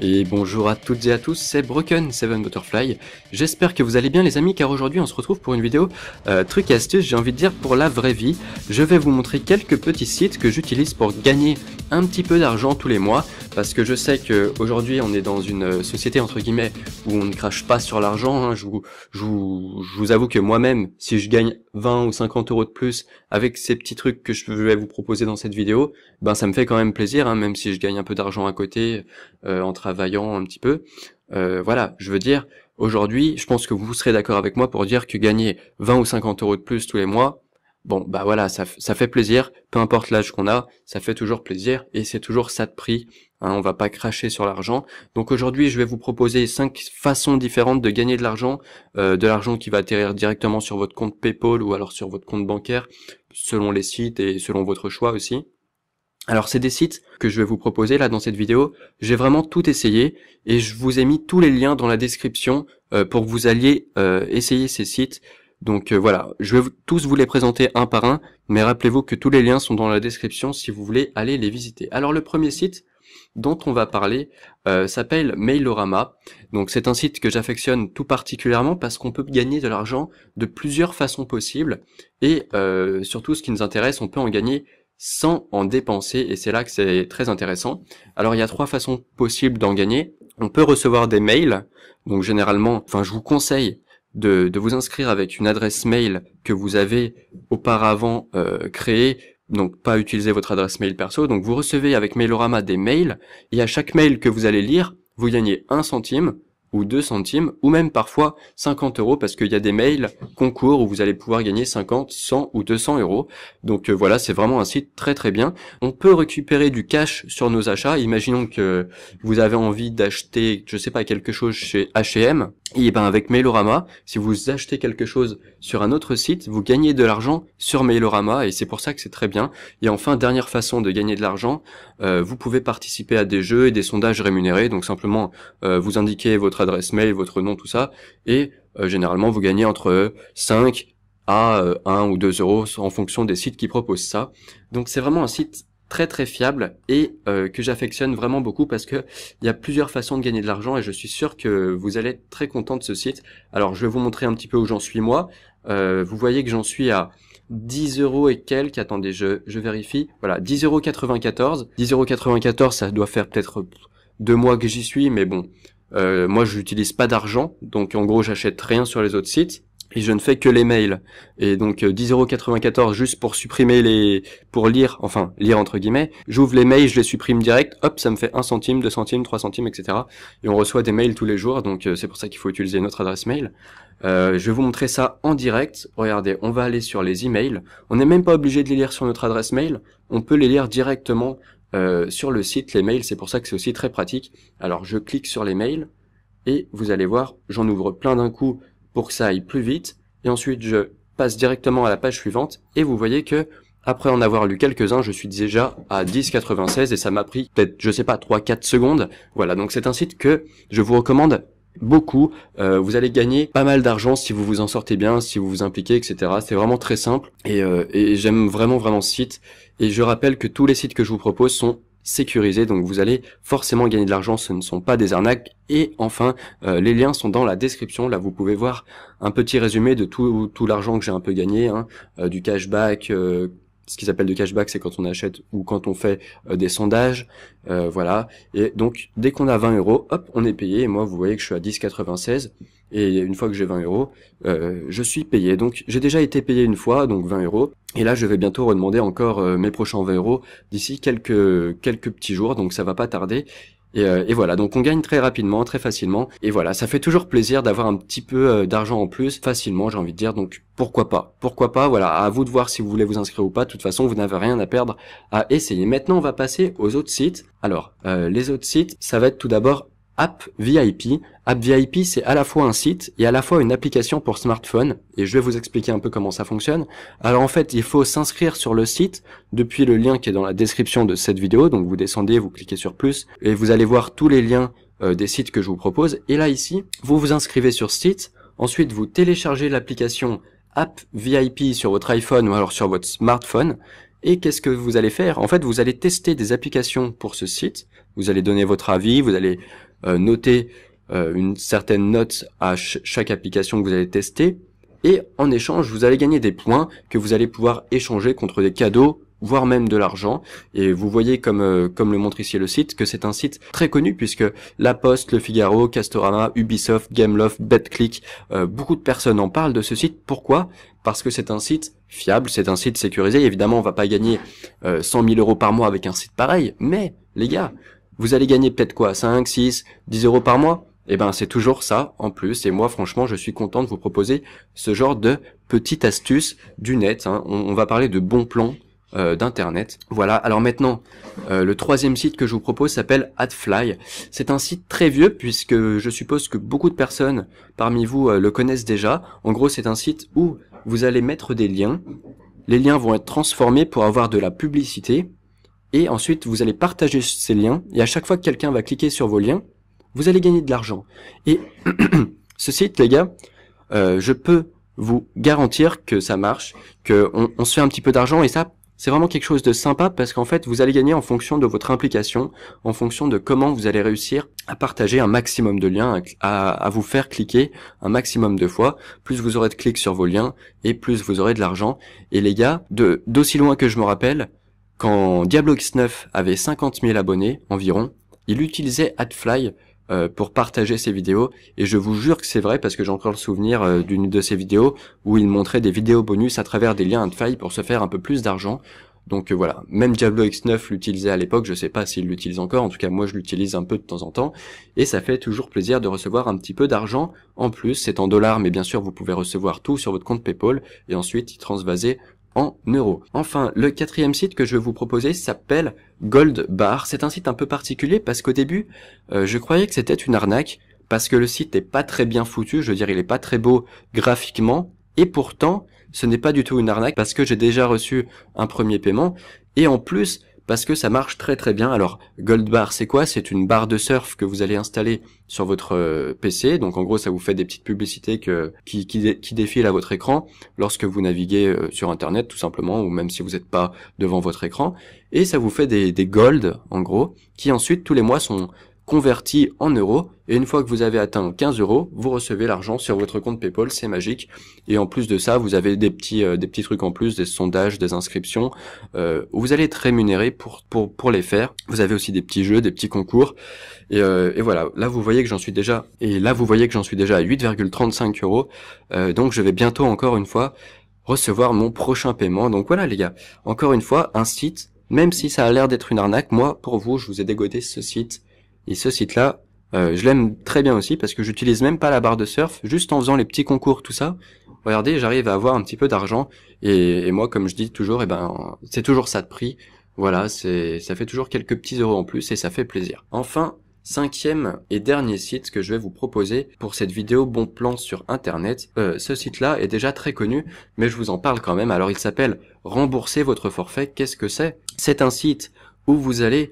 Et bonjour à toutes et à tous, c'est Broken Seven Butterfly. J'espère que vous allez bien les amis, car aujourd'hui on se retrouve pour une vidéo truc et astuce, j'ai envie de dire pour la vraie vie. Je vais vous montrer quelques petits sites que j'utilise pour gagner un petit peu d'argent tous les mois, parce que je sais qu'aujourd'hui on est dans une société entre guillemets où on ne crache pas sur l'argent. Hein. Je vous avoue que moi-même, si je gagne 20 ou 50 euros de plus avec ces petits trucs que je vais vous proposer dans cette vidéo, ben ça me fait quand même plaisir, hein, même si je gagne un peu d'argent à côté en travaillant un petit peu. Voilà, je veux dire, aujourd'hui, je pense que vous serez d'accord avec moi pour dire que gagner 20 ou 50 euros de plus tous les mois, bon, bah voilà, ça fait plaisir, peu importe l'âge qu'on a, ça fait toujours plaisir, et c'est toujours ça de prix, hein, on va pas cracher sur l'argent. Donc aujourd'hui, je vais vous proposer 5 façons différentes de gagner de l'argent qui va atterrir directement sur votre compte PayPal ou alors sur votre compte bancaire, selon les sites et selon votre choix aussi. Alors c'est des sites que je vais vous proposer là dans cette vidéo, j'ai vraiment tout essayé et je vous ai mis tous les liens dans la description pour que vous alliez essayer ces sites. Donc voilà, je vais tous vous les présenter un par un, mais rappelez-vous que tous les liens sont dans la description si vous voulez aller les visiter. Alors le premier site dont on va parler s'appelle Mailorama. Donc c'est un site que j'affectionne tout particulièrement parce qu'on peut gagner de l'argent de plusieurs façons possibles et surtout ce qui nous intéresse, on peut en gagner sans en dépenser, et c'est là que c'est très intéressant. Alors il y a 3 façons possibles d'en gagner. On peut recevoir des mails, donc généralement, je vous conseille de vous inscrire avec une adresse mail que vous avez auparavant créée, donc pas utiliser votre adresse mail perso. Donc vous recevez avec Mailorama des mails, et à chaque mail que vous allez lire, vous gagnez 1 centime, ou 2 centimes, ou même parfois 50 euros, parce qu'il y a des mails concours où vous allez pouvoir gagner 50, 100 ou 200 euros. Donc voilà, c'est vraiment un site très très bien. On peut récupérer du cash sur nos achats. Imaginons que vous avez envie d'acheter, je sais pas, quelque chose chez H&M. Et ben avec Mailorama, si vous achetez quelque chose sur un autre site, vous gagnez de l'argent sur Mailorama, et c'est pour ça que c'est très bien. Et enfin, dernière façon de gagner de l'argent, vous pouvez participer à des jeux et des sondages rémunérés. Donc simplement, vous indiquez votre adresse mail, votre nom, tout ça, et généralement vous gagnez entre 5 à 1 ou 2 euros en fonction des sites qui proposent ça. Donc c'est vraiment un site très très fiable et que j'affectionne vraiment beaucoup parce que il y a plusieurs façons de gagner de l'argent et je suis sûr que vous allez être très content de ce site. Alors je vais vous montrer un petit peu où j'en suis moi. Vous voyez que j'en suis à 10 euros et quelques. Attendez, je vérifie. Voilà, 10,94 €. 10,94 €, ça doit faire peut-être 2 mois que j'y suis, mais bon. Moi je n'utilise pas d'argent, donc en gros j'achète rien sur les autres sites. Et je ne fais que les mails. Et donc 10,94 € juste pour supprimer pour lire entre guillemets. J'ouvre les mails, je les supprime direct, hop, ça me fait 1 centime, 2 centimes, 3 centimes, etc. Et on reçoit des mails tous les jours, donc c'est pour ça qu'il faut utiliser notre adresse mail. Je vais vous montrer ça en direct. Regardez, on va aller sur les emails. On n'est même pas obligé de les lire sur notre adresse mail. On peut les lire directement sur le site, les mails, c'est pour ça que c'est aussi très pratique. Alors je clique sur les mails, et vous allez voir, j'en ouvre plein d'un coup, pour que ça aille plus vite, et ensuite je passe directement à la page suivante, et vous voyez que, après en avoir lu quelques-uns, je suis déjà à 10,96, et ça m'a pris peut-être, je sais pas, 3-4 secondes. Voilà, donc c'est un site que je vous recommande beaucoup. Vous allez gagner pas mal d'argent si vous vous en sortez bien, si vous vous impliquez, etc. C'est vraiment très simple, et j'aime vraiment vraiment ce site, et je rappelle que tous les sites que je vous propose sont sécurisé, donc vous allez forcément gagner de l'argent, ce ne sont pas des arnaques. Et enfin, les liens sont dans la description, là vous pouvez voir un petit résumé de tout l'argent que j'ai un peu gagné, hein, du cashback, ce qu'ils appellent de cashback, c'est quand on achète ou quand on fait des sondages, voilà. Et donc dès qu'on a 20 euros, hop, on est payé, et moi vous voyez que je suis à 10,96, et une fois que j'ai 20 euros, je suis payé. Donc j'ai déjà été payé une fois, donc 20 euros, et là je vais bientôt redemander encore mes prochains 20 euros d'ici quelques petits jours, donc ça va pas tarder. Et voilà, donc on gagne très rapidement, très facilement, et voilà, ça fait toujours plaisir d'avoir un petit peu d'argent en plus, facilement j'ai envie de dire, donc pourquoi pas, voilà, à vous de voir si vous voulez vous inscrire ou pas, de toute façon vous n'avez rien à perdre à essayer. Maintenant on va passer aux autres sites. Alors, les autres sites, ça va être tout d'abord App VIP. App VIP, c'est à la fois un site et à la fois une application pour smartphone, et je vais vous expliquer un peu comment ça fonctionne. Alors en fait, il faut s'inscrire sur le site depuis le lien qui est dans la description de cette vidéo, donc vous descendez, vous cliquez sur plus, et vous allez voir tous les liens des sites que je vous propose, et là ici, vous vous inscrivez sur ce site, ensuite vous téléchargez l'application App VIP sur votre iPhone ou alors sur votre smartphone. Et qu'est-ce que vous allez faire? En fait, vous allez tester des applications pour ce site. Vous allez donner votre avis, vous allez noter une certaine note à chaque application que vous allez tester. Et en échange, vous allez gagner des points que vous allez pouvoir échanger contre des cadeaux, voire même de l'argent. Et vous voyez, comme le montre ici le site, que c'est un site très connu puisque La Poste, Le Figaro, Castorama, Ubisoft, Gameloft, BetClick, beaucoup de personnes en parlent de ce site. Pourquoi ? Parce que c'est un site fiable, c'est un site sécurisé. Évidemment, on va pas gagner 100 000 euros par mois avec un site pareil, mais les gars, vous allez gagner peut-être quoi, 5, 6, 10 euros par mois ? Eh ben, c'est toujours ça en plus. Et moi, franchement, je suis content de vous proposer ce genre de petite astuce du net. Hein. On va parler de bons plans d'internet. Voilà. Alors maintenant, le troisième site que je vous propose s'appelle Adfly. C'est un site très vieux puisque je suppose que beaucoup de personnes parmi vous le connaissent déjà. En gros, c'est un site où vous allez mettre des liens. Les liens vont être transformés pour avoir de la publicité. Et ensuite, vous allez partager ces liens. Et à chaque fois que quelqu'un va cliquer sur vos liens, vous allez gagner de l'argent. Et ce site, les gars, je peux vous garantir que ça marche, que on se fait un petit peu d'argent, et ça, c'est vraiment quelque chose de sympa parce qu'en fait, vous allez gagner en fonction de votre implication, en fonction de comment vous allez réussir à partager un maximum de liens, à vous faire cliquer un maximum de fois. Plus vous aurez de clics sur vos liens, et plus vous aurez de l'argent. Et les gars, d'aussi loin que je me rappelle, quand Diablo X9 avait 50 000 abonnés environ, il utilisait Adfly pour partager ses vidéos, et je vous jure que c'est vrai parce que j'ai encore le souvenir d'une de ses vidéos où il montrait des vidéos bonus à travers des liens Adfly pour se faire un peu plus d'argent. Donc voilà, même Diablo X9 l'utilisait à l'époque, je sais pas s'il l'utilise encore, en tout cas moi je l'utilise un peu de temps en temps, et ça fait toujours plaisir de recevoir un petit peu d'argent en plus. C'est en dollars, mais bien sûr vous pouvez recevoir tout sur votre compte PayPal et ensuite y transvaser en euros. Enfin, le quatrième site que je vais vous proposer s'appelle Gold Bar. C'est un site un peu particulier parce qu'au début, je croyais que c'était une arnaque parce que le site n'est pas très bien foutu, je veux dire il est pas très beau graphiquement, et pourtant ce n'est pas du tout une arnaque parce que j'ai déjà reçu un premier paiement, et en plus parce que ça marche très très bien. Alors Gold Bar, c'est quoi ? C'est une barre de surf que vous allez installer sur votre PC. Donc en gros, ça vous fait des petites publicités qui défilent à votre écran lorsque vous naviguez sur Internet tout simplement, ou même si vous n'êtes pas devant votre écran. Et ça vous fait des gold en gros, qui ensuite tous les mois sont converti en euros, et une fois que vous avez atteint 15 euros, vous recevez l'argent sur votre compte PayPal, c'est magique. Et en plus de ça, vous avez des petits trucs en plus, des sondages, des inscriptions, où vous allez être rémunéré pour les faire. Vous avez aussi des petits jeux, des petits concours, et voilà. Là vous voyez que j'en suis déjà, à 8,35 euros, donc je vais bientôt encore une fois recevoir mon prochain paiement. Donc voilà les gars, encore une fois, un site, même si ça a l'air d'être une arnaque, moi pour vous, je vous ai dégodé ce site. Et ce site-là, je l'aime très bien aussi parce que j'utilise même pas la barre de surf, juste en faisant les petits concours, tout ça. Regardez, j'arrive à avoir un petit peu d'argent, et moi, comme je dis toujours, c'est toujours ça de prix. Voilà, ça fait toujours quelques petits euros en plus et ça fait plaisir. Enfin, cinquième et dernier site que je vais vous proposer pour cette vidéo bon plan sur Internet. Ce site-là est déjà très connu, mais je vous en parle quand même. Alors, il s'appelle Rembourser votre forfait. Qu'est-ce que c'est ? C'est un site où vous allez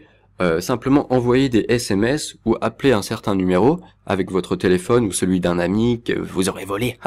simplement envoyer des SMS ou appeler un certain numéro avec votre téléphone ou celui d'un ami que vous aurez volé.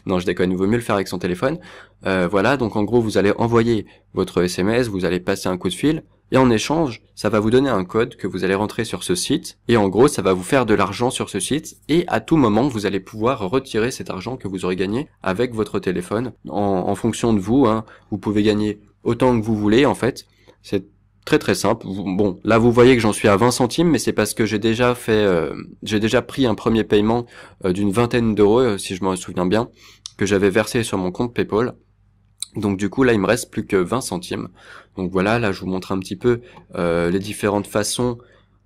Non, je déconne, il vaut mieux le faire avec son téléphone. Voilà, donc en gros, vous allez envoyer votre SMS, vous allez passer un coup de fil, et en échange, ça va vous donner un code que vous allez rentrer sur ce site, et en gros, ça va vous faire de l'argent sur ce site, et à tout moment, vous allez pouvoir retirer cet argent que vous aurez gagné avec votre téléphone, en fonction de vous, hein. Vous pouvez gagner autant que vous voulez, en fait. C'est très très simple. Bon, là vous voyez que j'en suis à 20 centimes, mais c'est parce que j'ai déjà pris un premier paiement d'une vingtaine d'euros, si je me souviens bien, que j'avais versé sur mon compte PayPal. Donc du coup là il me reste plus que 20 centimes. Donc voilà, là je vous montre un petit peu les différentes façons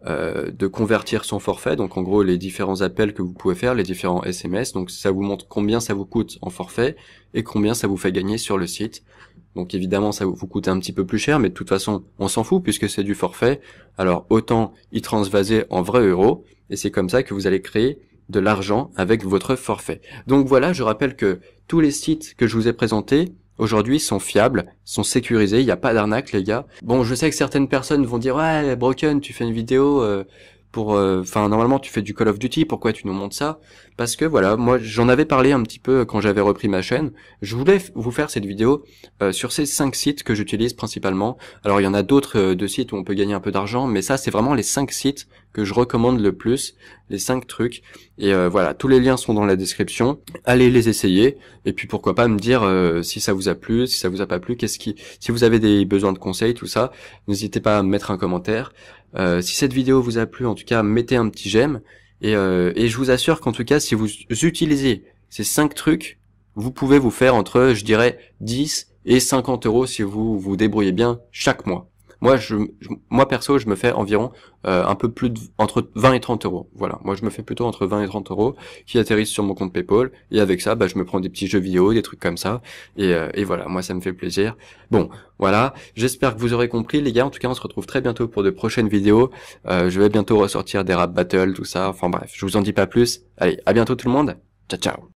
de convertir son forfait. Donc en gros les différents appels que vous pouvez faire, les différents SMS. Donc ça vous montre combien ça vous coûte en forfait et combien ça vous fait gagner sur le site. Donc évidemment ça vous coûte un petit peu plus cher, mais de toute façon on s'en fout puisque c'est du forfait. Alors autant y transvaser en vrais euros, et c'est comme ça que vous allez créer de l'argent avec votre forfait. Donc voilà, je rappelle que tous les sites que je vous ai présentés aujourd'hui sont fiables, sont sécurisés, il n'y a pas d'arnaque les gars. Bon, je sais que certaines personnes vont dire ouais Broken, tu fais une vidéo normalement tu fais du Call of Duty, pourquoi tu nous montres ça? Parce que voilà, moi j'en avais parlé un petit peu quand j'avais repris ma chaîne. Je voulais vous faire cette vidéo sur ces 5 sites que j'utilise principalement. Alors il y en a d'autres de sites où on peut gagner un peu d'argent, mais ça c'est vraiment les 5 sites que je recommande le plus, les 5 trucs. Et voilà, tous les liens sont dans la description. Allez les essayer. Et puis pourquoi pas me dire si ça vous a plu, si ça vous a pas plu, si vous avez des besoins de conseils, tout ça. N'hésitez pas à me mettre un commentaire. Si cette vidéo vous a plu, en tout cas, mettez un petit j'aime. Et je vous assure qu'en tout cas, si vous utilisez ces 5 trucs, vous pouvez vous faire entre, je dirais, 10 et 50 euros si vous vous débrouillez bien chaque mois. Moi perso, je me fais environ un peu plus entre 20 et 30 euros. Voilà, moi je me fais plutôt entre 20 et 30 euros qui atterrissent sur mon compte PayPal. Et avec ça, je me prends des petits jeux vidéo, des trucs comme ça. Et voilà, moi ça me fait plaisir. Bon, voilà, j'espère que vous aurez compris les gars. En tout cas, on se retrouve très bientôt pour de prochaines vidéos. Je vais bientôt ressortir des rap battles, tout ça. Enfin bref, je vous en dis pas plus. Allez, à bientôt tout le monde. Ciao, ciao.